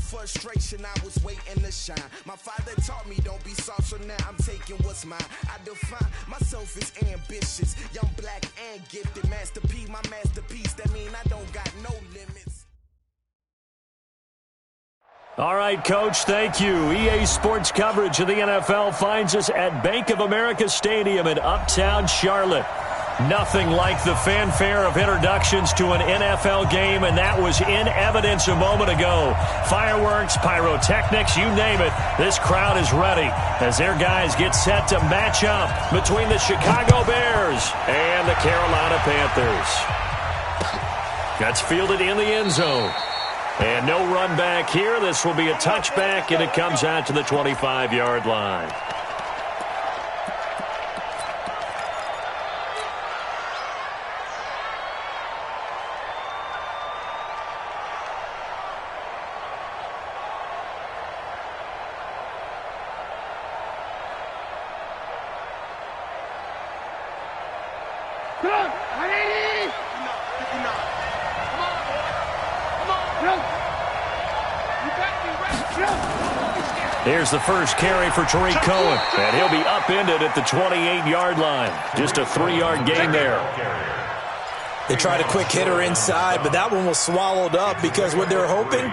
Frustration, I was waiting to shine. My father taught me don't be soft, so now I'm taking what's mine. I define myself as ambitious, young, black, and gifted. Master P, my masterpiece. That mean I don't got no limits. All right, Coach, thank you. EA Sports coverage of the NFL finds us at Bank of America Stadium in Uptown Charlotte. Nothing like the fanfare of introductions to an NFL game, and that was in evidence a moment ago. Fireworks, pyrotechnics, you name it. This crowd is ready as their guys get set to match up between the Chicago Bears and the Carolina Panthers. That's fielded in the end zone. And no run back here. This will be a touchback, and it comes out to the 25-yard line. Here's the first carry for Tariq Cohen, and he'll be upended at the 28-yard line. Just a 3-yard gain there. They tried a quick hitter inside, but that one was swallowed up because what they're hoping,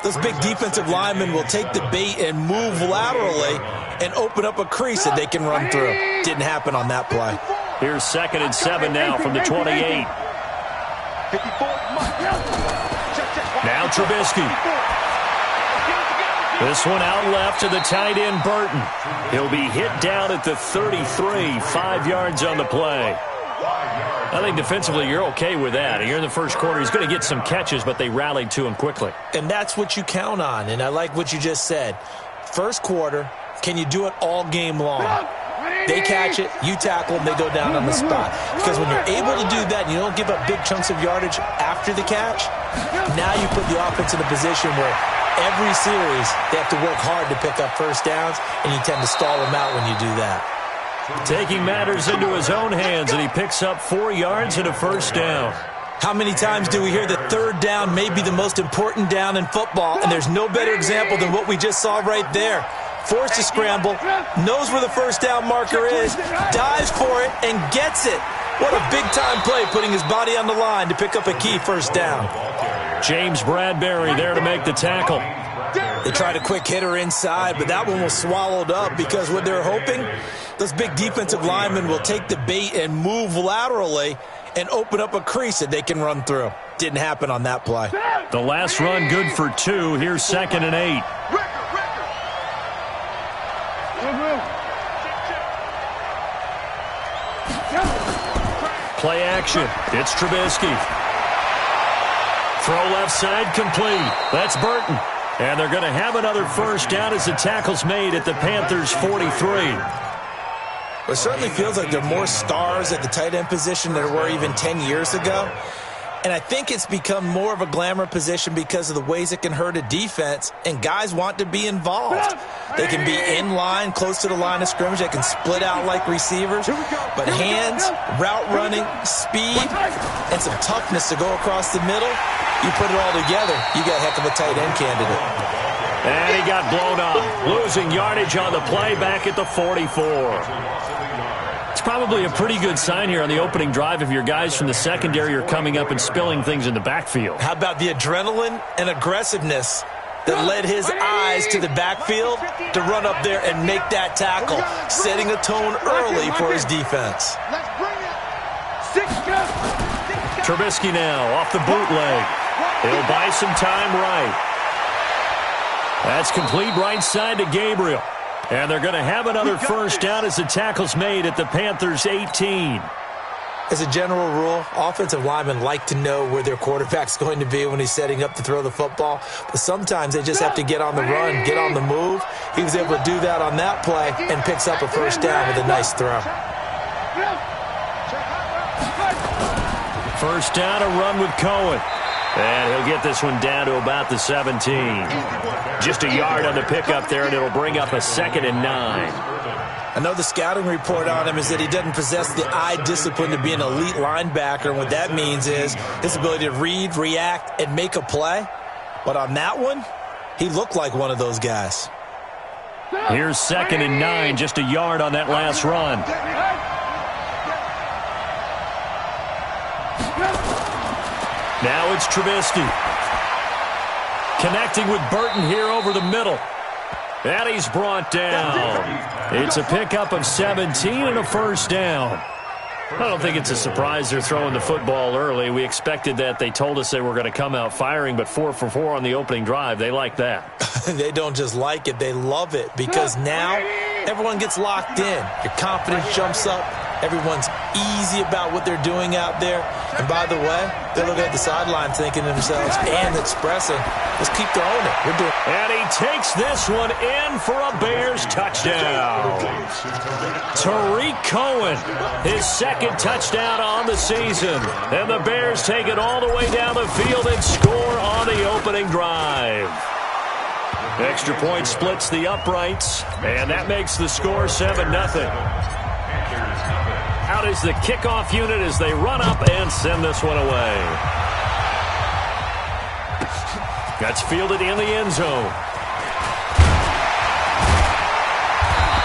those big defensive linemen will take the bait and move laterally and open up a crease that they can run through. Didn't happen on that play. Here's 2nd and 7 now from the 28. Now Trubisky. This one out left to the tight end, Burton. He'll be hit down at the 33, 5 yards on the play. I think defensively you're okay with that. You're in the first quarter. He's going to get some catches, but they rallied to him quickly. And that's what you count on, and I like what you just said. First quarter, can you do it all game long? They catch it, you tackle them, they go down on the spot. Because when you're able to do that and you don't give up big chunks of yardage after the catch, now you put the offense in a position where every series they have to work hard to pick up first downs, and you tend to stall them out when you do that. Taking matters into his own hands, and he picks up 4 yards and a first down. How many times do we hear that third down may be the most important down in football, and there's no better example than what we just saw right there. Forced to scramble, knows where the first down marker is, dives for it, and gets it. What a big-time play, putting his body on the line to pick up a key first down. James Bradbury there to make the tackle. They tried a quick hitter inside, but that one was swallowed up because what they're hoping, those big defensive linemen will take the bait and move laterally and open up a crease that they can run through. Didn't happen on that play. The last run good for 2. Here's 2nd and 8. Play action. It's Trubisky. Throw left side complete. That's Burton. And they're going to have another first down as the tackle's made at the Panthers' 43. It certainly feels like there are more stars at the tight end position than there were even 10 years ago. And I think it's become more of a glamour position because of the ways it can hurt a defense, and guys want to be involved. They can be in line, close to the line of scrimmage. They can split out like receivers. But hands, route running, speed, and some toughness to go across the middle, you put it all together, you got a heck of a tight end candidate. And he got blown up, losing yardage on the play back at the 44. It's probably a pretty good sign here on the opening drive if your guys from the secondary are coming up and spilling things in the backfield. How about the adrenaline and aggressiveness that led his eyes to the backfield to run up there and make that tackle, setting a tone early for his defense. Trubisky now off the bootleg. He'll buy some time right. That's complete right side to Gabriel. And they're going to have another first down as the tackle's made at the Panthers' 18. As a general rule, offensive linemen like to know where their quarterback's going to be when he's setting up to throw the football. But sometimes they just have to get on the run, get on the move. He was able to do that on that play and picks up a first down with a nice throw. First down, a run with Cohen. And he'll get this one down to about the 17. Just a yard on the pickup there, and it'll bring up a 2nd and 9. I know the scouting report on him is that he doesn't possess the eye discipline to be an elite linebacker, and what that means is his ability to read, react, and make a play. But on that one, he looked like one of those guys. Here's 2nd and 9, just a yard on that last run. Now it's Trubisky. Connecting with Burton here over the middle. And he's brought down. It's a pickup of 17 and a first down. I don't think it's a surprise they're throwing the football early. We expected that. They told us they were going to come out firing, but 4 for 4 on the opening drive. They like that. They don't just like it, they love it, because now everyone gets locked in. Your confidence jumps up. Everyone's easy about what they're doing out there. And by the way, they're looking at the sideline thinking to themselves and expressing, let's keep throwing it. We're doing. And he takes this one in for a Bears touchdown. Tariq Cohen, his 2nd touchdown on the season. And the Bears take it all the way down the field and score on the opening drive. Extra point splits the uprights, and that makes the score 7-0. Out is the kickoff unit as they run up and send this one away. That's fielded in the end zone.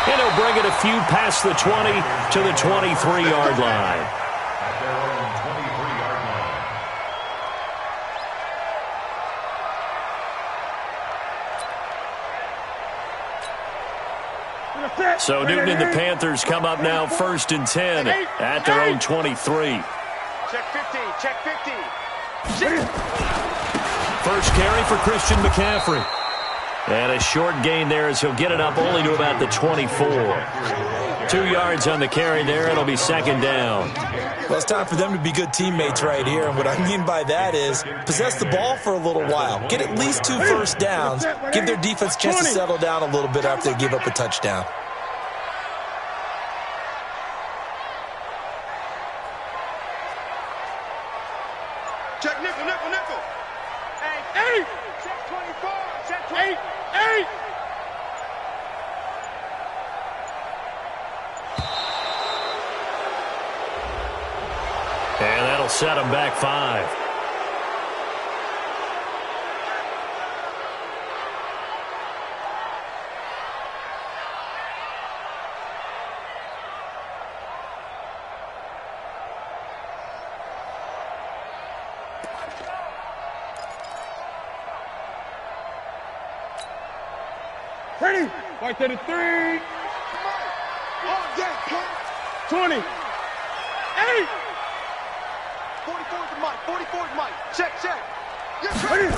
And he'll bring it a few past the 20 to the 23-yard line. So Newton and the Panthers come up now 1st and 10 at their own 23. Check 50, check 50. First carry for Christian McCaffrey. And a short gain there as he'll get it up only to about the 24. 2 yards on the carry there. It'll be 2nd down. Well, it's time for them to be good teammates right here. And what I mean by that is possess the ball for a little while. Get at least 2 first downs. Give their defense a chance to settle down a little bit after they give up a touchdown. Check nickel, nickel, nickel. 8. Check 24. Check 8. And that'll set them back 5. Ready? White 33. 20. 8. 44's the mic. 44's mic. Check, check. Yes, ready.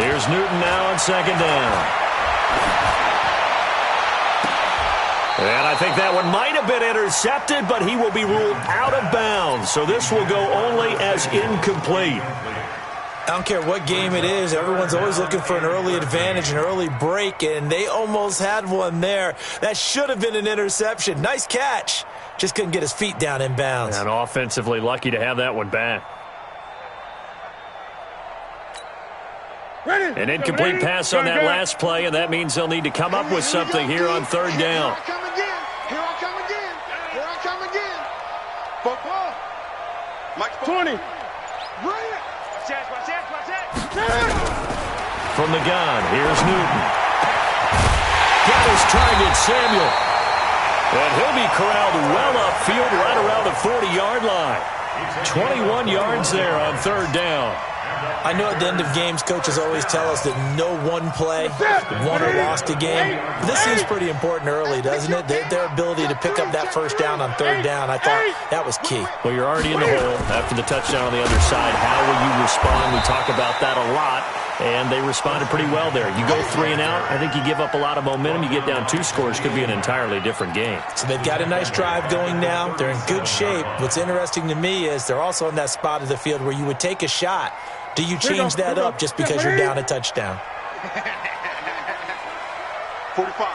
Here's Newton now on 2nd down. And I think that one might have been intercepted, but he will be ruled out of bounds. So this will go only as incomplete. I don't care what game it is. Everyone's always looking for an early advantage, an early break, and they almost had one there. That should have been an interception. Nice catch. Just couldn't get his feet down in bounds. And offensively lucky to have that one back. Ready. An incomplete pass on that last play, and that means they'll need to come up with something here on 3rd down. Here I come again. Here I come again. Here I come again. Football. Mike 20. Bring it. Watch that. From the gun, here's Newton. Got his target, Samuel. And he'll be corralled well upfield right around the 40-yard line. 21 yards there on 3rd down. I know at the end of games, coaches always tell us that no one play won or lost a game. But this seems pretty important early, doesn't it? Their ability to pick up that first down on 3rd down, I thought that was key. Well, you're already in the hole after the touchdown on the other side. How will you respond? We talk about that a lot, and they responded pretty well there. You go 3 and out, I think you give up a lot of momentum. You get down 2 scores, could be an entirely different game. So they've got a nice drive going now. They're in good shape. What's interesting to me is they're also in that spot of the field where you would take a shot. Do you change that up just because you're down a touchdown? 45.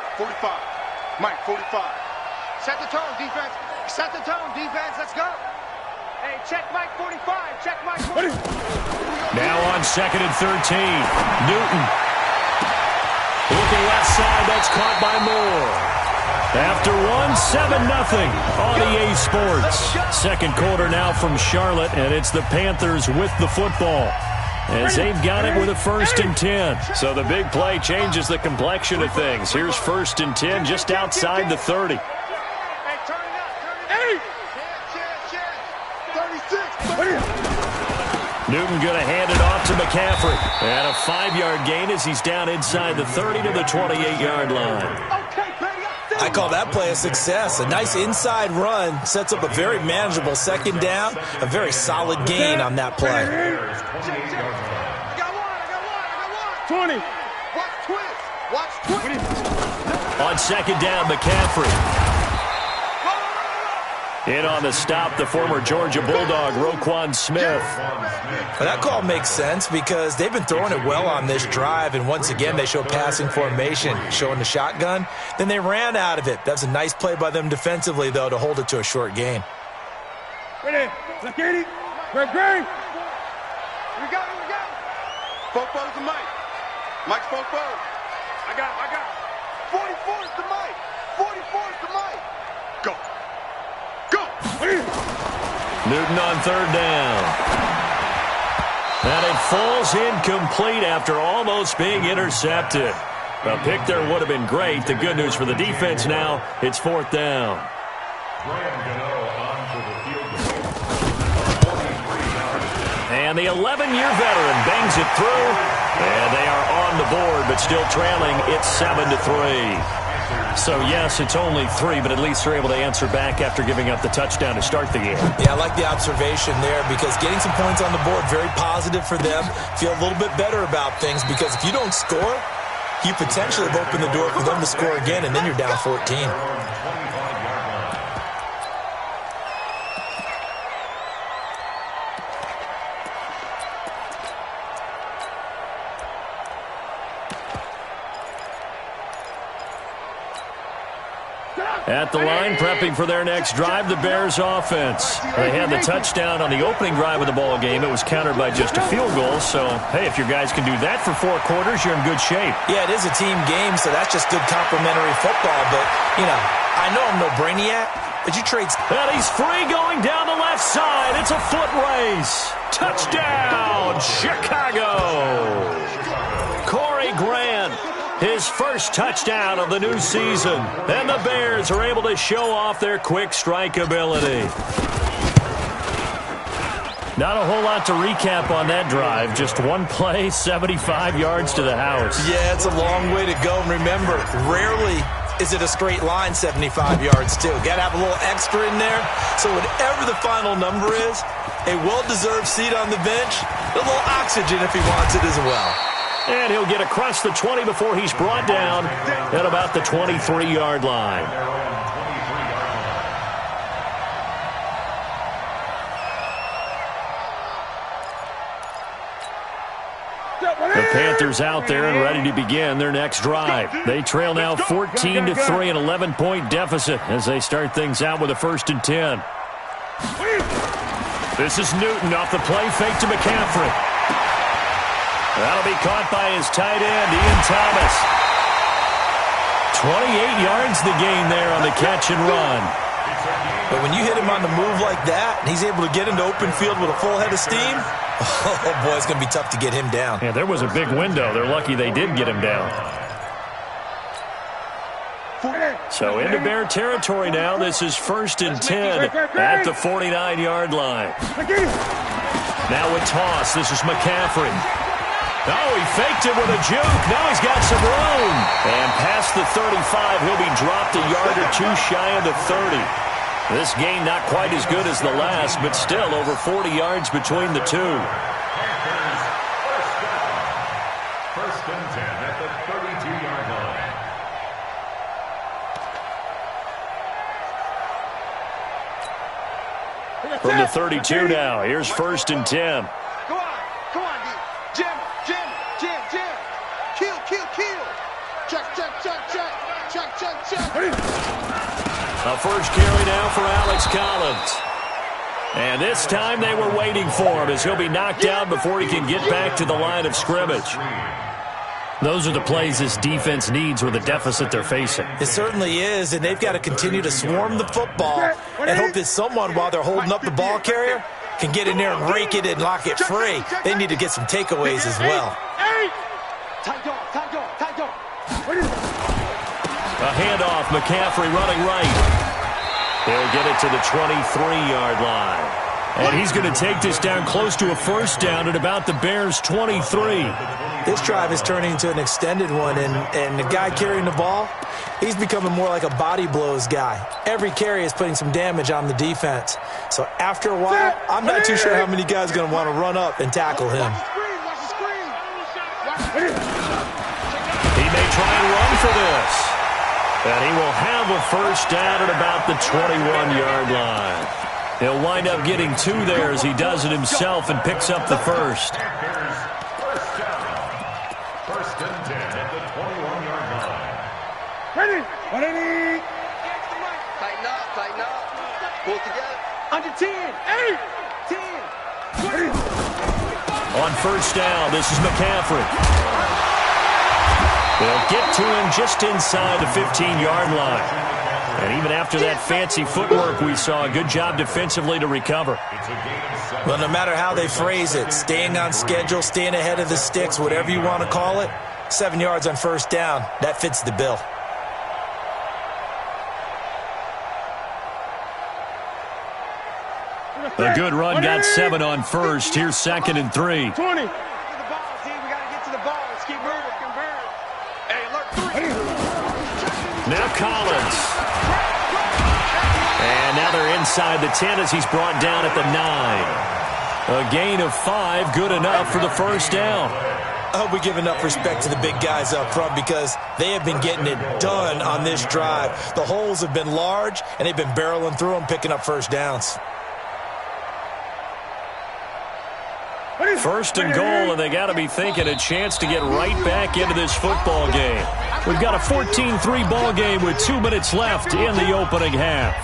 Mike, 45. Set the tone, defense. Set the tone, defense. Let's go. Hey, check Mike 45. Check Mike 45. Now on 2nd and 13. Newton. Looking left side. That's caught by Moore. After one, 7-0 on EA Sports. Second quarter now from Charlotte, and it's the Panthers with the football, as they've got it with a 1st and 10. So the big play changes the complexion of things. Here's 1st and 10 just outside the 30. Newton going to hand it off to McCaffrey. And a 5-yard gain as he's down inside the 30 to the 28-yard line. I call that play a success. A nice inside run sets up a very manageable 2nd down. A very solid gain on that play. I got one. 20. Watch twist. On 2nd down, McCaffrey. In on the stop, the former Georgia Bulldog, Roquan Smith. Well, that call makes sense because they've been throwing it well on this drive, and once again they show passing formation, showing the shotgun. Then they ran out of it. That's a nice play by them defensively, though, to hold it to a short gain. Ready? Look at it. Great. We got it. Fofo's the mic. Mike's Fofo. I got 44 is the mic. 44 is the mic. Go. Newton on 3rd down. And it falls incomplete after almost being intercepted. A pick there would have been great. The good news for the defense now, it's 4th down. And the 11-year veteran bangs it through. And they are on the board, but still trailing. It's 7-3. So, yes, it's only 3, but at least they're able to answer back after giving up the touchdown to start the game. Yeah, I like the observation there because getting some points on the board, very positive for them. Feel a little bit better about things because if you don't score, you potentially have opened the door for them to score again, and then you're down 14. At the line, prepping for their next drive, the Bears offense. They had the touchdown on the opening drive of the ball game. It was countered by just a field goal. So, hey, if your guys can do that for 4 quarters, you're in good shape. Yeah, it is a team game, so that's just good complementary football. But, you know, I know I'm no brainiac, but you trade... And he's free going down the left side. It's a foot race. Touchdown, Chicago. Corey Grant. His first touchdown of the new season. And the Bears are able to show off their quick strike ability. Not a whole lot to recap on that drive. Just one play, 75 yards to the house. Yeah, it's a long way to go. And remember, rarely is it a straight line 75 yards, too. Got to have a little extra in there. So whatever the final number is, a well-deserved seat on the bench, a little oxygen if he wants it as well. And he'll get across the 20 before he's brought down at about the 23-yard line. The Panthers out there and ready to begin their next drive. They trail now 14-3, an 11-point deficit as they start things out with a 1st and 10. This is Newton off the play fake to McCaffrey. That'll be caught by his tight end, Ian Thomas. 28 yards the gain there on the catch and run. But when you hit him on the move like that, and he's able to get into open field with a full head of steam, oh boy, it's going to be tough to get him down. Yeah, there was a big window. They're lucky they did get him down. So into Bear territory now. This is 1st and 10 at the 49-yard line. Now a toss. This is McCaffrey. Oh, he faked it with a juke. Now he's got some room. And past the 35, he'll be dropped a yard or 2 shy of the 30. This gain not quite as good as the last, but still over 40 yards between the two. First and 10 at the 32-yard line. From the 32 now, here's 1st and 10. Come on, D. Jim. Kill. Check. A first carry now for Alex Collins. And this time they were waiting for him as he'll be knocked out before he can get back to the line of scrimmage. Those are the plays this defense needs with the deficit they're facing. It certainly is, and they've got to continue to swarm the football and hope that someone, while they're holding up the ball carrier, can get in there and rake it and lock it free. They need to get some takeaways as well. A handoff, McCaffrey running right. He'll get it to the 23-yard line. And he's going to take this down close to a first down at about the Bears' 23. This drive is turning into an extended one, and the guy carrying the ball, he's becoming more like a body blows guy. Every carry is putting some damage on the defense. So after a while, I'm not too sure how many guys are going to want to run up and tackle him. He may try and run for this. And he will have a first down at about the 21-yard line. He'll wind up getting 2 there as he does it himself and picks up the first. First and 10 at the 21-yard line. Ready? Tighten up. Pull together. Under 10. 8. 10. 20. On first down, this is McCaffrey. They'll get to him just inside the 15-yard line. And even after that fancy footwork we saw, a good job defensively to recover. Well, no matter how they phrase it, staying on schedule, staying ahead of the sticks, whatever you want to call it, 7 yards on first down, that fits the bill. A good run got 7 on first. Here's 2nd and 3. 20. Now Collins. And now they're inside the 10 as he's brought down at the 9. A gain of 5, good enough for the first down. I hope we give enough respect to the big guys up front because they have been getting it done on this drive. The holes have been large, and they've been barreling through them, picking up first downs. First and goal, and they got to be thinking a chance to get right back into this football game. We've got a 14-3 ball game with 2 minutes left in the opening half.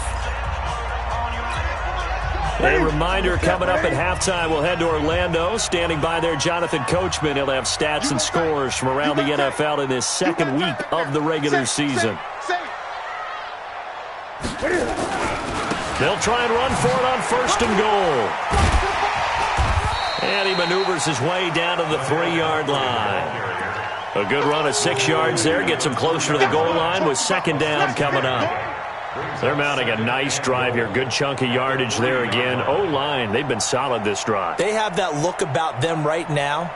A reminder coming up at halftime, we'll head to Orlando. Standing by there, Jonathan Coachman. He'll have stats and scores from around the NFL in this second week of the regular season. They'll try and run for it on first and goal. And he maneuvers his way down to the 3-yard line. A good run of 6 yards there. Gets him closer to the goal line with second down coming up. They're mounting a nice drive here. Good chunk of yardage there again. O-line, they've been solid this drive. They have that look about them right now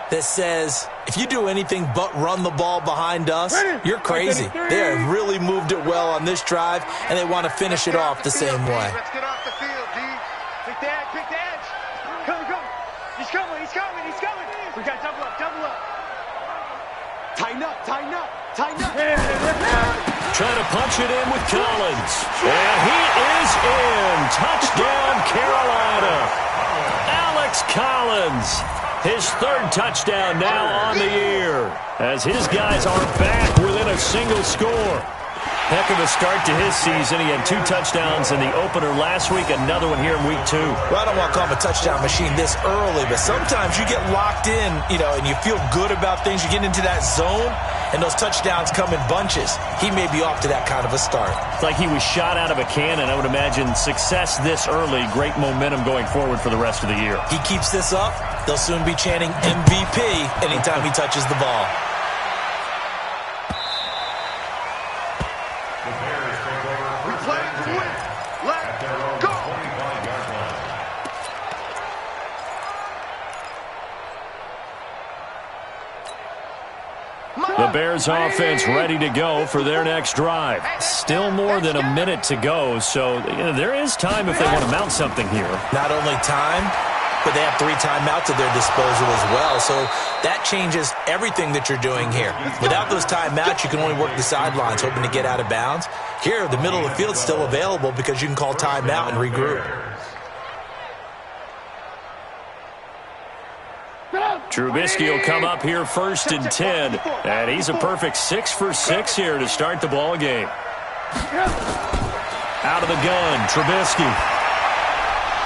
that says, if you do anything but run the ball behind us, you're crazy. They have really moved it well on this drive, and they want to finish it off the same way. Let's get off the field, D. Pick the edge. Come. He's coming. We got double up. Tighten up. Trying to punch it in with Collins. And he is in. Touchdown, Carolina. Alex Collins. His 3rd touchdown now on the year. As his guys are back within a single score. Heck of a start to his season. He had 2 touchdowns in the opener last week, another one here in week 2. Well, I don't want to call him a touchdown machine this early, but sometimes you get locked in, and you feel good about things. You get into that zone, and those touchdowns come in bunches. He may be off to that kind of a start. It's like he was shot out of a cannon. I would imagine success this early, great momentum going forward for the rest of the year. He keeps this up, they'll soon be chanting MVP anytime he touches the ball. The Bears offense ready to go for their next drive. Still more than a minute to go, so there is time if they want to mount something here. Not only time, but they have 3 timeouts at their disposal as well, so that changes everything that you're doing here. Without those timeouts, you can only work the sidelines, hoping to get out of bounds. Here, the middle of the field is still available because you can call timeout and regroup. Trubisky will come up here 1st and 10, and he's a perfect 6 for 6 here to start the ball game. Out of the gun, Trubisky.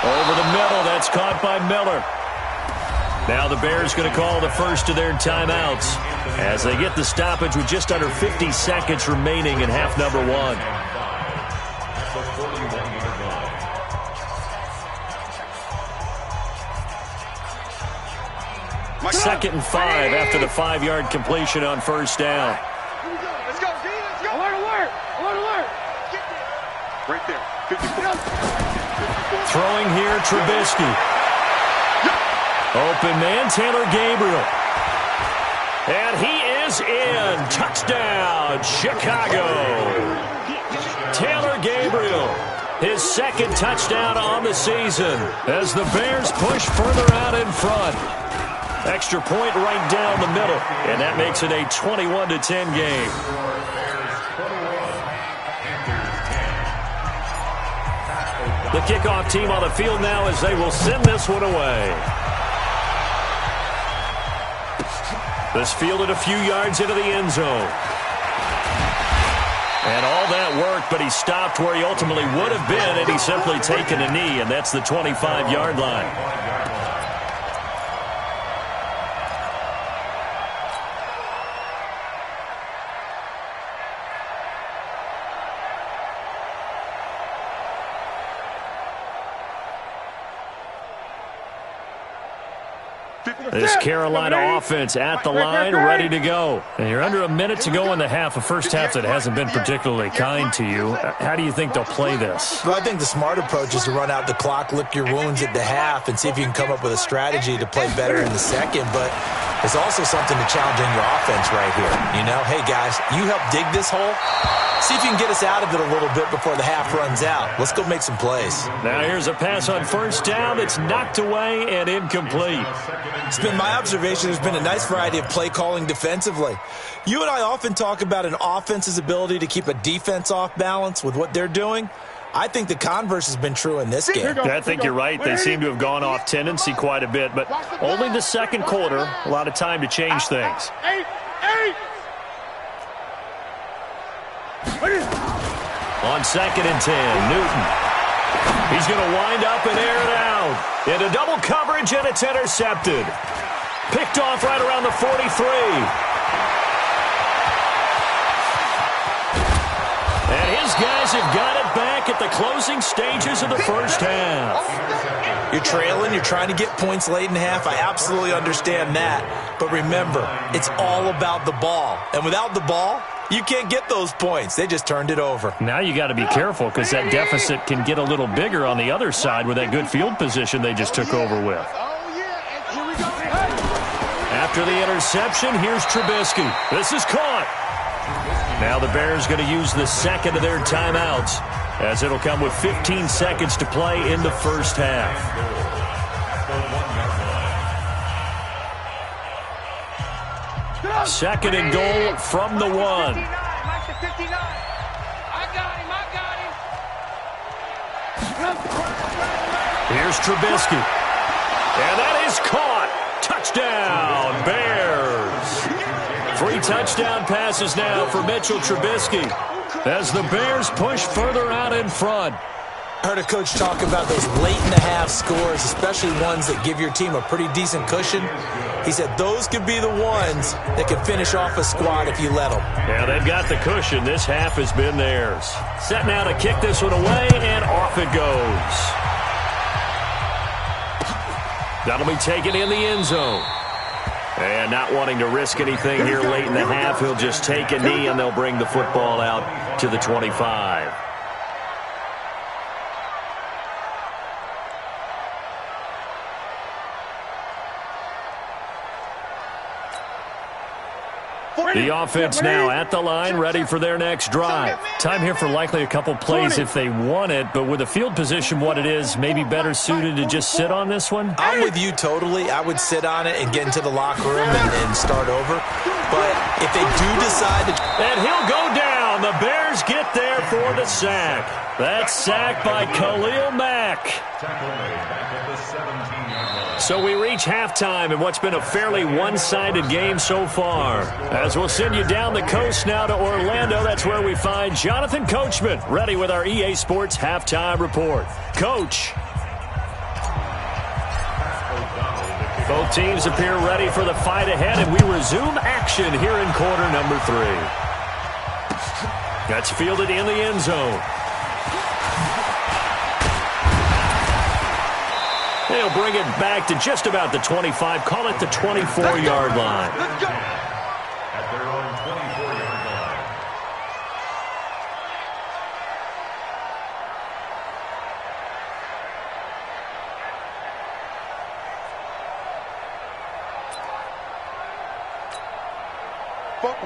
Over the middle, that's caught by Miller. Now the Bears going to call the first of their timeouts as they get the stoppage with just under 50 seconds remaining in half number one. Second and 5 after the 5-yard completion on first down. Let's go, Z. Let's go. Alert, alert. Alert, alert. Right there. 54. Throwing here, Trubisky. Open man, Taylor Gabriel. And he is in. Touchdown, Chicago. Taylor Gabriel, his second touchdown on the season as the Bears push further out in front. Extra point right down the middle, and that makes it a 21-10 game. The kickoff team on the field now as they will send this one away. This fielded a few yards into the end zone. And all that worked, but he stopped where he ultimately would have been had he simply taken a knee, and that's the 25-yard line. This Carolina offense at the line, ready to go. And you're under a minute to go in the half, a first half that hasn't been particularly kind to you. How do you think they'll play this? Well, I think the smart approach is to run out the clock, lick your wounds at the half, and see if you can come up with a strategy to play better in the second. But there's also something to challenge in your offense right here. You know, hey, guys, you help dig this hole. See if you can get us out of it a little bit before the half runs out. Let's go make some plays. Now here's a pass on first down that's knocked away and incomplete. It's been my observation there's been a nice variety of play calling defensively. You and I often talk about an offense's ability to keep a defense off balance with what they're doing. I think the converse has been true in this game. I think you're right. They seem to have gone off tendency quite a bit, but only the second quarter. A lot of time to change things. On 2nd and 10, Newton. He's going to wind up and air it out. Into double coverage, and it's intercepted. Picked off right around the 43. And his guys have got it back at the closing stages of the first half. You're trailing, you're trying to get points late in the half. I absolutely understand that. But remember, it's all about the ball. And without the ball, you can't get those points. They just turned it over. Now you got to be careful because that deficit can get a little bigger on the other side with that good field position they just took over with. After the interception, here's Trubisky. This is caught. Now the Bears going to use the second of their timeouts as it'll come with 15 seconds to play in the first half. Second and goal from the 1. Here's Trubisky. And that is caught. Touchdown, Bears. 3 touchdown passes now for Mitchell Trubisky as the Bears push further out in front. I heard a coach talk about those late-in-the-half scores, especially ones that give your team a pretty decent cushion. He said those could be the ones that can finish off a squad if you let them. Yeah, they've got the cushion. This half has been theirs. Set now to kick this one away, and off it goes. That'll be taken in the end zone. And not wanting to risk anything here late in the half, he'll just take a knee, and they'll bring the football out to the 25. The offense now at the line, ready for their next drive. Time here for likely a couple plays if they want it, but with the field position what it is, maybe better suited to just sit on this one? I'm with you totally. I would sit on it and get into the locker room and start over. But if they do decide to... And he'll go down. The Bears get there for the sack. That's sacked by Khalil Mack. So we reach halftime in what's been a fairly one-sided game so far. As we'll send you down the coast now to Orlando, that's where we find Jonathan Coachman, ready with our EA Sports Halftime Report. Coach. Both teams appear ready for the fight ahead, and we resume action here in quarter number 3. That's fielded in the end zone. They'll bring it back to just about the 25. Call it the 24-yard line. At their own 24-yard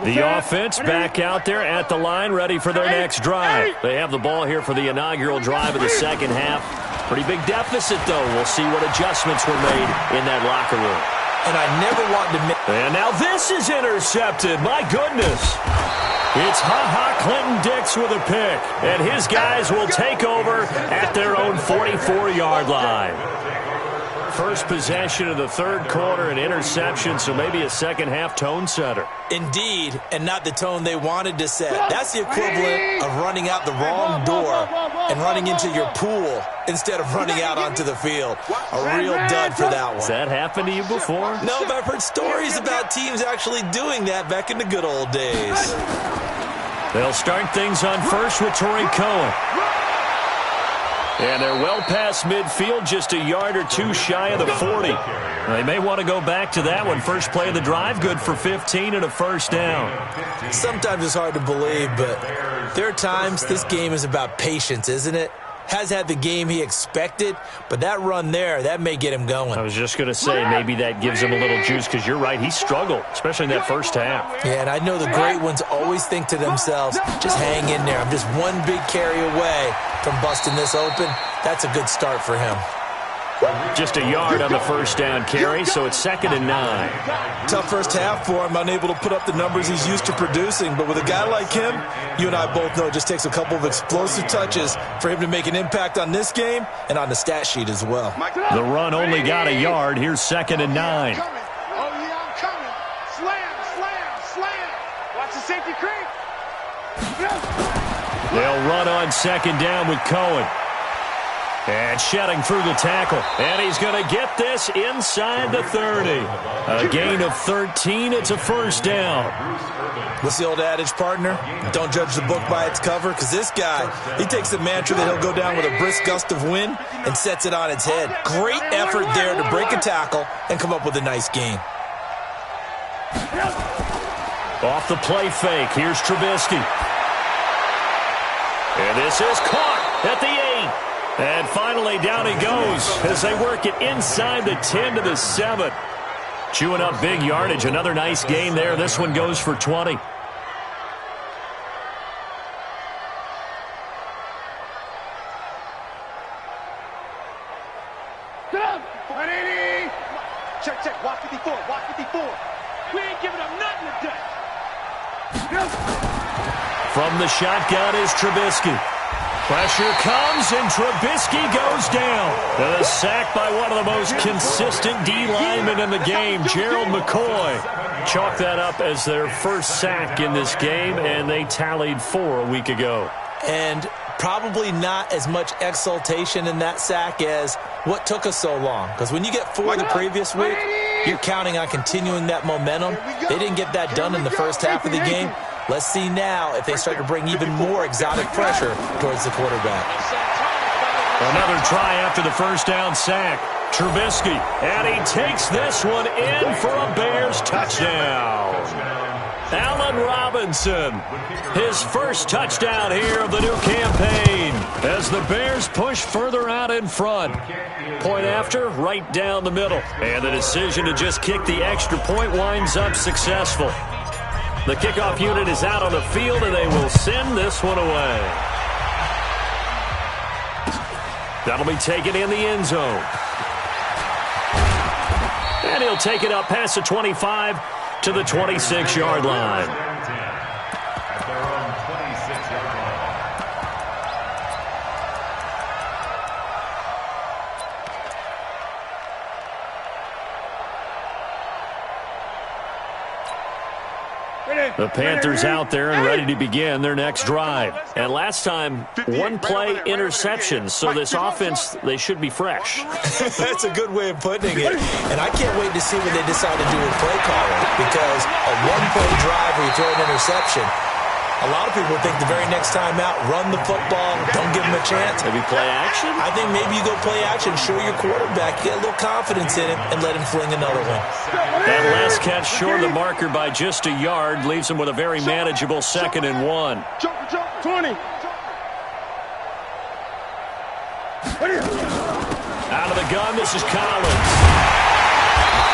line. The offense back out there at the line, ready for their next drive. They have the ball here for the inaugural drive of the second half. Pretty big deficit, though. We'll see what adjustments were made in that locker room. And I never want to miss. And now this is intercepted. My goodness. It's Clinton Dix with a pick. And his guys will take over at their own 44-yard line. First possession of the third quarter, an interception, so maybe a second-half tone setter. Indeed, and not the tone they wanted to set. That's the equivalent of running out the wrong door and running into your pool instead of running out onto the field. A real dud for that one. Has that happened to you before? No, but I've heard stories about teams actually doing that back in the good old days. They'll start things on first with Torrey Cohen. And they're well past midfield, just a yard or two shy of the 40. They may want to go back to that one. First play of the drive, good for 15 and a first down. Sometimes it's hard to believe, but there are times this game is about patience, isn't it? Has had the game he expected, but that run there, that may get him going. I was just going to say, maybe that gives him a little juice, because you're right, he struggled, especially in that first half. Yeah, and I know the great ones always think to themselves, just hang in there. I'm just one big carry away from busting this open. That's a good start for him. Just a yard on the first down carry, so it's 2nd and 9. Tough first half for him, unable to put up the numbers he's used to producing. But with a guy like him, you and I both know it just takes a couple of explosive touches for him to make an impact on this game and on the stat sheet as well. The run only got a yard. Here's 2nd and 9. Oh, yeah, I'm coming. Slam, slam, slam. Watch the safety creep. They'll run on 2nd down with Cohen. And shedding through the tackle. And he's going to get this inside the 30. A gain of 13. It's a first down. What's the old adage, partner? Don't judge the book by its cover, because this guy, he takes the mantra that he'll go down with a brisk gust of wind and sets it on its head. Great effort there to break a tackle and come up with a nice gain. Off the play fake. Here's Trubisky. And this is caught at the 8. And finally, down he goes as they work it inside the 10 to the 7. Chewing up big yardage. Another nice gain there. This one goes for 20. Check, check. Watch 54. Watch 54. We ain't giving up nothing today. From the shotgun is Trubisky. Pressure comes, and Trubisky goes down. And a sack by one of the most consistent D linemen in the game, Gerald McCoy. Chalk that up as their first sack in this game, and they tallied 4 a week ago. And probably not as much exultation in that sack as what took us so long. Because when you get 4 the previous week, you're counting on continuing that momentum. They didn't get that done in the first half of the game. Let's see now if they start to bring even more exotic pressure towards the quarterback. Another try after the first down sack. Trubisky, and he takes this one in for a Bears touchdown. Allen Robinson, his first touchdown here of the new campaign as the Bears push further out in front. Point after, right down the middle. And the decision to just kick the extra point winds up successful. The kickoff unit is out on the field, and they will send this one away. That'll be taken in the end zone. And he'll take it up past the 25 to the 26-yard line. At their own 26-yard line. The Panthers out there and ready to begin their next drive. And last time, one play interception. So this offense, they should be fresh. That's a good way of putting it. And I can't wait to see what they decide to do with play calling. Because a one-play drive where you throw an interception, a lot of people think the very next time out, run the football, don't give him a chance. Maybe play action? I think maybe you go play action, show your quarterback, get a little confidence in him, and let him fling another one. That last catch short of the marker by just a yard leaves him with a very manageable 2nd and 1. 20. Out of the gun, this is Collins.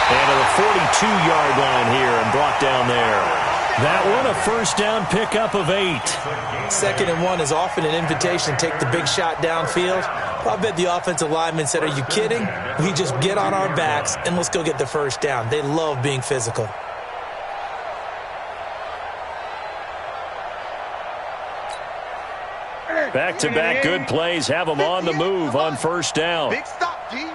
And to the 42-yard line here and brought down there. That one, a first down pickup of 8. 2nd and 1 is often an invitation to take the big shot downfield. I bet the offensive lineman said, are you kidding? We just get on our backs and let's go get the first down. They love being physical. Back-to-back good plays have them on the move on first down. Big stop, D.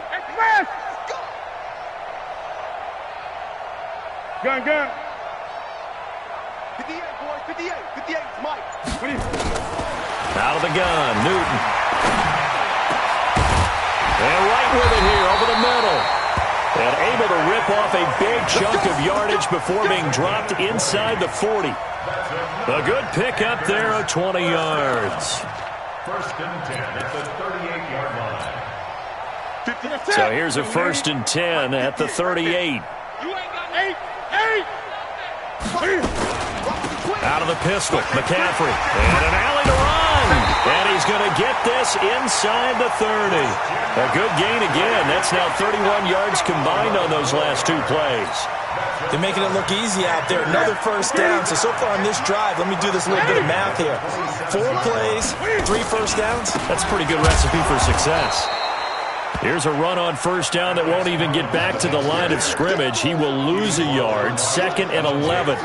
Gun. 58, boys, 58. 58 is Mike. Out of the gun, Newton. And right with it here, over the middle. And able to rip off a big chunk of yardage before being dropped inside the 40. A good pickup there of 20 yards. First and 10 at the 38-yard line. So here's a 1st and 10 at the 38. You ain't got 8. Out of the pistol, McCaffrey. And an alley to run. And he's going to get this inside the 30. A good gain again. That's now 31 yards combined on those last 2 plays. They're making it look easy out there. Another first down. So far on this drive, let me do this little bit of math here. 4 plays, 3 first downs. That's a pretty good recipe for success. Here's a run on first down that won't even get back to the line of scrimmage. He will lose a yard, 2nd and 11.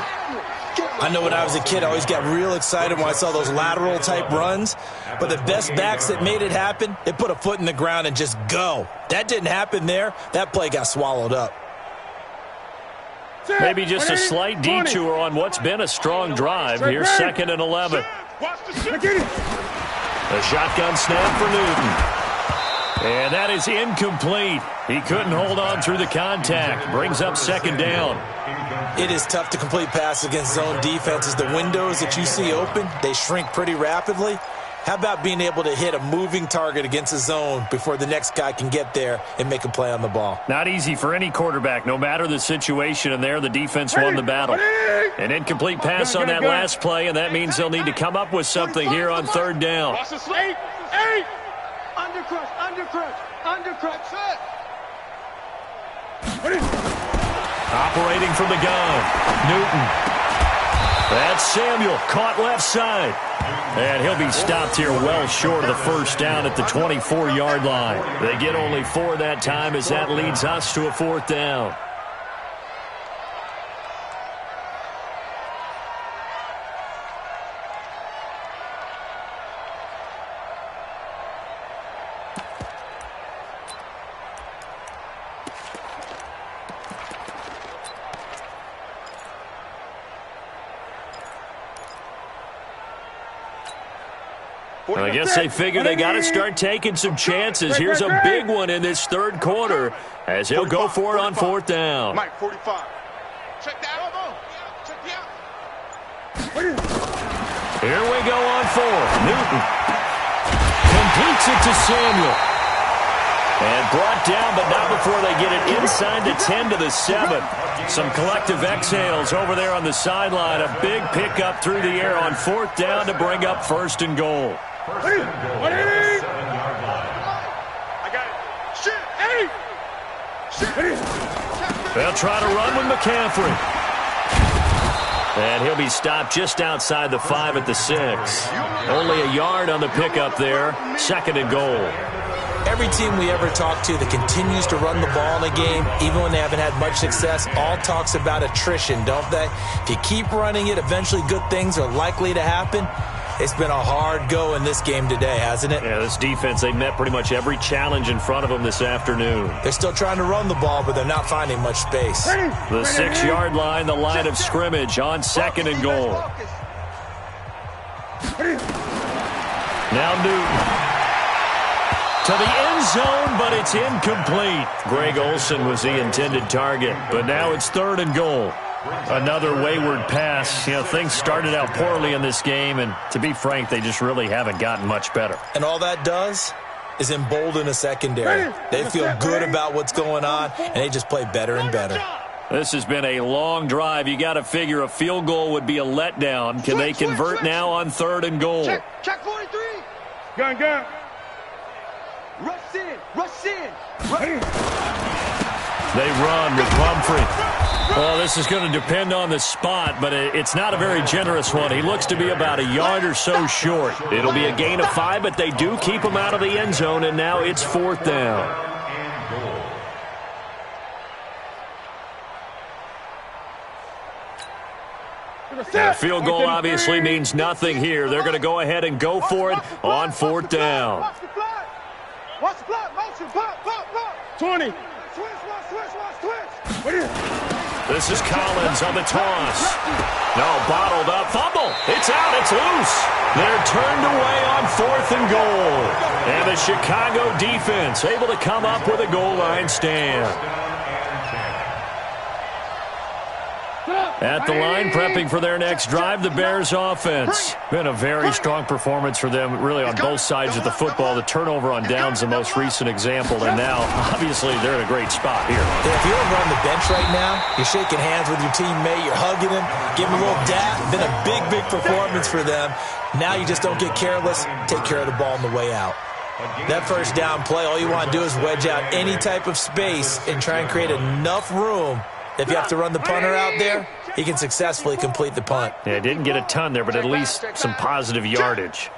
I know when I was a kid, I always got real excited when I saw those lateral-type runs. But the best backs that made it happen, they put a foot in the ground and just go. That didn't happen there. That play got swallowed up. Maybe just a slight detour on what's been a strong drive. Here's 2nd and 11. A shotgun snap for Newton. And that is incomplete. He couldn't hold on through the contact. Brings up 2nd down. It is tough to complete passes against zone defenses. The windows that you see open, they shrink pretty rapidly. How about being able to hit a moving target against a zone before the next guy can get there and make a play on the ball? Not easy for any quarterback, no matter the situation, and there the defense won the battle. An incomplete pass on that last play, and that means they'll need to come up with something here on 3rd down. 8. Undercrunch. Operating from the gun, Newton. That's Samuel, caught left side. And he'll be stopped here well short of the first down at the 24-yard line. They get only 4 that time as that leads us to a 4th down. I guess they figure they got to start taking some chances. Here's a big one in this 3rd quarter as he'll go for it on 4th down. Mike, 45. Check that out. Here we go on 4th. Newton completes it to Samuel. And brought down, but not before they get it inside the 10 to the 7. Some collective exhales over there on the sideline. A big pickup through the air on 4th down to bring up 1st and goal. First and goal at the 7-yard line. I got it. They'll try to run with McCaffrey. And he'll be stopped just outside the 5 at the 6. Only a yard on the pickup there. 2nd and goal. Every team we ever talk to that continues to run the ball in a game, even when they haven't had much success, all talks about attrition, don't they? If you keep running it, eventually good things are likely to happen. It's been a hard go in this game today, hasn't it? Yeah, this defense, they met pretty much every challenge in front of them this afternoon. They're still trying to run the ball, but they're not finding much space. The 6-yard line, the line of scrimmage on 2nd and goal. Now Newton. To the end zone, but it's incomplete. Greg Olsen was the intended target, but now it's 3rd and goal. Another wayward pass. You know, things started out poorly in this game, and to be frank, they just really haven't gotten much better. And all that does is embolden a secondary. They feel good about what's going on, and they just play better and better. This has been a long drive. You got to figure a field goal would be a letdown. Can they convert now on 3rd and goal? Check 43. Gun. Rush in. Rush in. They run with Pumphrey. Well, this is going to depend on the spot, but it's not a very generous one. He looks to be about a yard or so short. It'll be a gain of 5, but they do keep him out of the end zone, and now it's 4th down. The field goal obviously means nothing here. They're going to go ahead and go for it on 4th down. Watch the block. Motion. Pop. 20. Switch. This is Collins on the toss. No, bottled up. Fumble. It's out. It's loose. They're turned away on 4th and goal. And the Chicago defense able to come up with a goal line stand. At the line, prepping for their next drive, the Bears offense. Been a very strong performance for them, really, on both sides of the football. The turnover on downs, the most recent example, and now, obviously, they're in a great spot here. Yeah, if you're over on the bench right now, you're shaking hands with your teammate, you're hugging him, giving him a little dap. Been a big performance for them. Now you just don't get careless, take care of the ball on the way out. That first down play, all you want to do is wedge out any type of space and try and create enough room. If you have to run the punter out there, he can successfully complete the punt. Yeah, didn't get a ton there, but at least some positive yardage.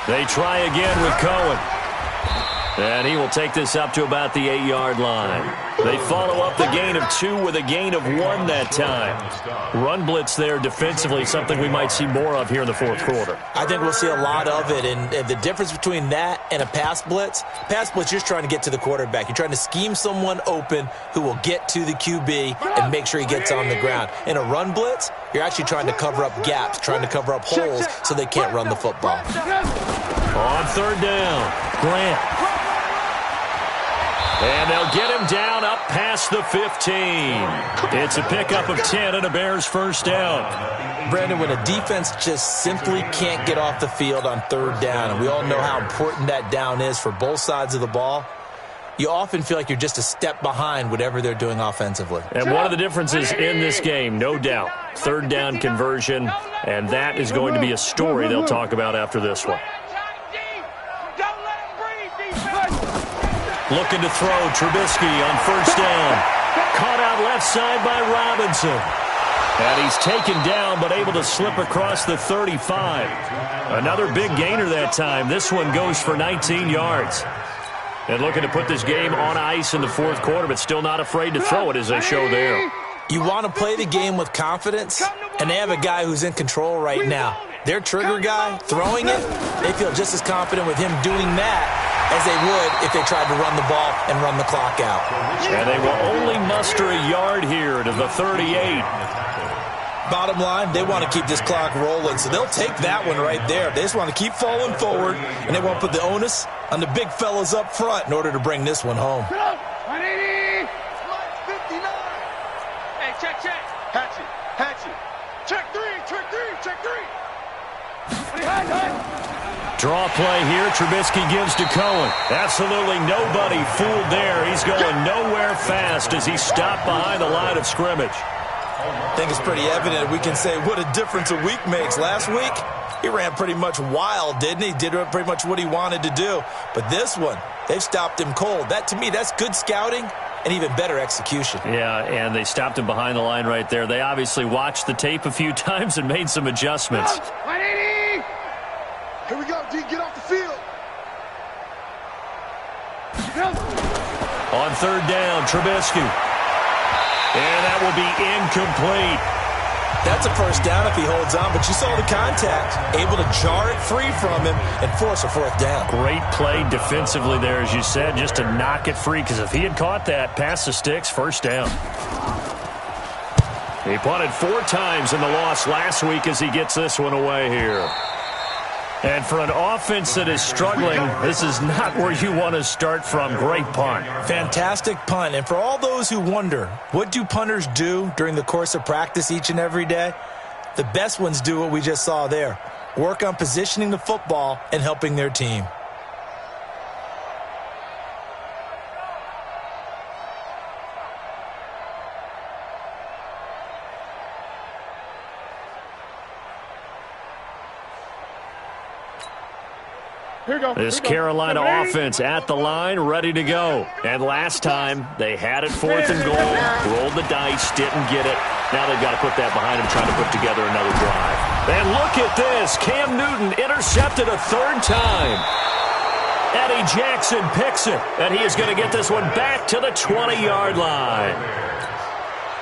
They try again with Cohen. And he will take this up to about the 8-yard line. They follow up the gain of 2 with a gain of 1 that time. Run blitz there defensively, something we might see more of here in the 4th quarter. I think we'll see a lot of it, and the difference between that and a pass blitz, you're just trying to get to the quarterback. You're trying to scheme someone open who will get to the QB and make sure he gets on the ground. In a run blitz, you're actually trying to cover up gaps, trying to cover up holes so they can't run the football. On 3rd down, Grant. And they'll get him down up past the 15. It's a pickup of 10 and a Bears first down. Brandon, when a defense just simply can't get off the field on 3rd down, and we all know how important that down is for both sides of the ball, you often feel like you're just a step behind whatever they're doing offensively. And one of the differences in this game, no doubt, 3rd down conversion, and that is going to be a story they'll talk about after this one. Looking to throw, Trubisky on 1st down. Caught out left side by Robinson. And he's taken down, but able to slip across the 35. Another big gainer that time. This one goes for 19 yards. And looking to put this game on ice in the 4th quarter, but still not afraid to throw it as they show there. You want to play the game with confidence, and they have a guy who's in control right now. Their trigger guy, throwing it, they feel just as confident with him doing that as they would if they tried to run the ball and run the clock out. And they will only muster a yard here to the 38. Bottom line, they want to keep this clock rolling, so they'll take that one right there. They just want to keep falling forward, and they want to put the onus on the big fellas up front in order to bring this one home. 180. 59. Hey, check. Hatchet. Check 3. Draw play here. Trubisky gives to Cohen. Absolutely nobody fooled there. He's going nowhere fast as he stopped behind the line of scrimmage. I think it's pretty evident. We can say what a difference a week makes. Last week, he ran pretty much wild, didn't he? Did pretty much what he wanted to do. But this one, they've stopped him cold. That, to me, that's good scouting and even better execution. Yeah, and they stopped him behind the line right there. They obviously watched the tape a few times and made some adjustments. 180. Here we go, D. Get off the field. On 3rd down, Trubisky. And that will be incomplete. That's a first down if he holds on, but you saw the contact. Able to jar it free from him and force a fourth down. Great play defensively there, as you said, just to knock it free, because if he had caught that, past the sticks, first down. He punted 4 times in the loss last week as he gets this one away here. And for an offense that is struggling, this is not where you want to start from. Great punt. Fantastic punt. And for all those who wonder, what do punters do during the course of practice each and every day? The best ones do what we just saw there. Work on positioning the football and helping their team. This Carolina offense at the line, ready to go. And last time, they had it 4th and goal, rolled the dice, didn't get it. Now they've got to put that behind them, trying to put together another drive. And look at this. Cam Newton intercepted a 3rd time. Eddie Jackson picks it, and he is going to get this one back to the 20-yard line.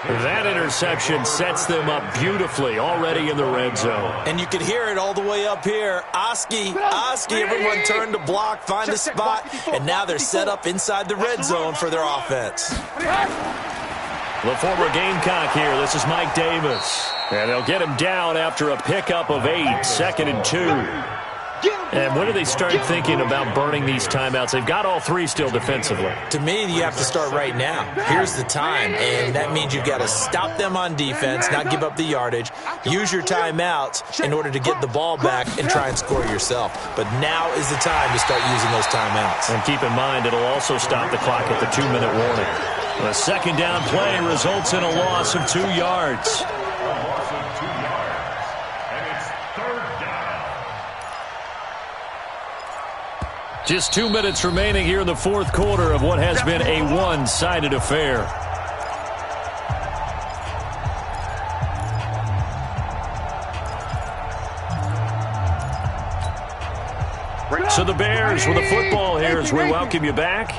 That interception sets them up beautifully already in the red zone. And you can hear it all the way up here. Oski, everyone turned to block, find a spot, and now they're set up inside the red zone for their offense. The former Gamecock here. This is Mike Davis. And they'll get him down after a pickup of 8, 2nd and 2. And when do they start thinking about burning these timeouts? They've got all 3 still defensively. To me, you have to start right now. Here's the time, and that means you've got to stop them on defense, not give up the yardage, use your timeouts in order to get the ball back and try and score yourself. But now is the time to start using those timeouts. And keep in mind, it'll also stop the clock at the 2-minute warning. The 2nd down play results in a loss of 2 yards. Just 2 minutes remaining here in the 4th quarter of what has been a one-sided affair. So the Bears with the football here as we welcome you back.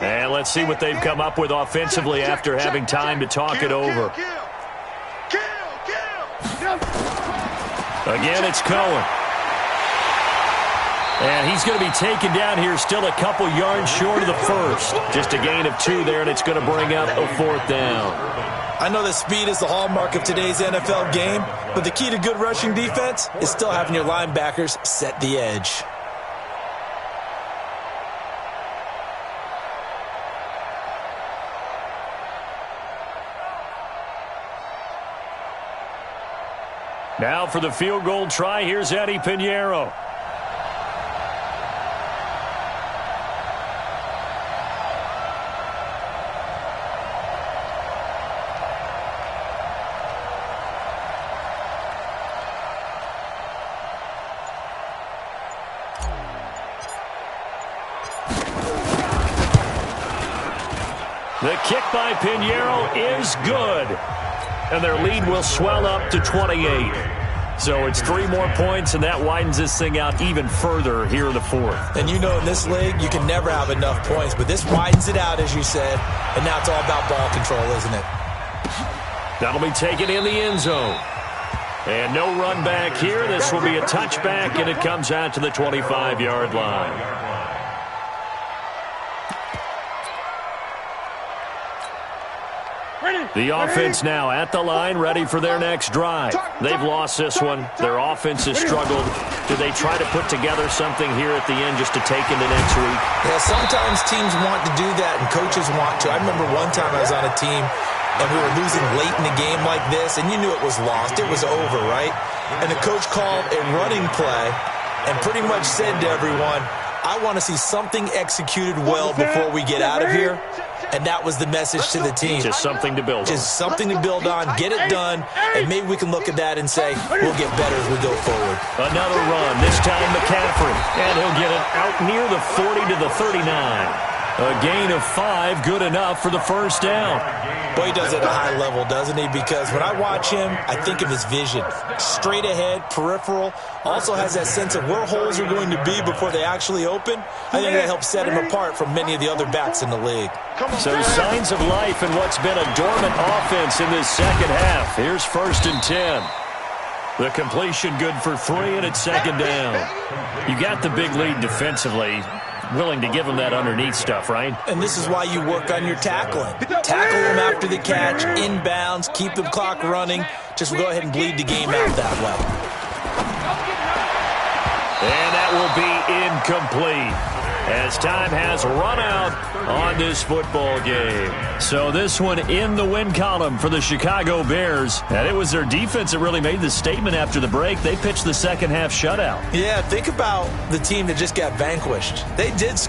And let's see what they've come up with offensively after having time to talk it over. Again, it's Cohen. And he's going to be taken down here still a couple yards short of the first. Just a gain of 2 there, and it's going to bring up a 4th down. I know that speed is the hallmark of today's NFL game, but the key to good rushing defense is still having your linebackers set the edge. Now for the field goal try, here's Eddie Pinheiro. The kick by Pinheiro is good. And their lead will swell up to 28. So it's 3 more points, and that widens this thing out even further here in the 4th. And you know in this league, you can never have enough points, but this widens it out, as you said, and now it's all about ball control, isn't it? That'll be taken in the end zone. And no run back here. This will be a touchback, and it comes out to the 25-yard line. The offense now at the line, ready for their next drive. They've lost this one. Their offense has struggled. Do they try to put together something here at the end just to take into next week? Yeah, sometimes teams want to do that, and coaches want to. I remember one time I was on a team, and we were losing late in the game like this, and you knew it was lost. It was over, right? And the coach called a running play and pretty much said to everyone, I want to see something executed well before we get out of here. And that was the message to the team. Just something to build on. Just something to build on, get it done, and maybe we can look at that and say, we'll get better as we go forward. Another run, this time McCaffrey. And he'll get it out near the 40 to the 39. A gain of 5, good enough for the first down. Boy, he does it at a high level, doesn't he? Because when I watch him, I think of his vision. Straight ahead, peripheral. Also has that sense of where holes are going to be before they actually open. I think that helps set him apart from many of the other backs in the league. So signs of life in what's been a dormant offense in this second half. Here's 1st and 10. The completion good for 3, and it's 2nd down. You got the big lead defensively. Willing to give them that underneath stuff, right? And this is why you work on your tackling. Tackle them after the catch, inbounds, keep the clock running. Just go ahead and bleed the game out that way. And that will be incomplete, as time has run out on this football game. So this one in the win column for the Chicago Bears. And it was their defense that really made the statement after the break. They pitched the second half shutout. Yeah, think about the team that just got vanquished. They did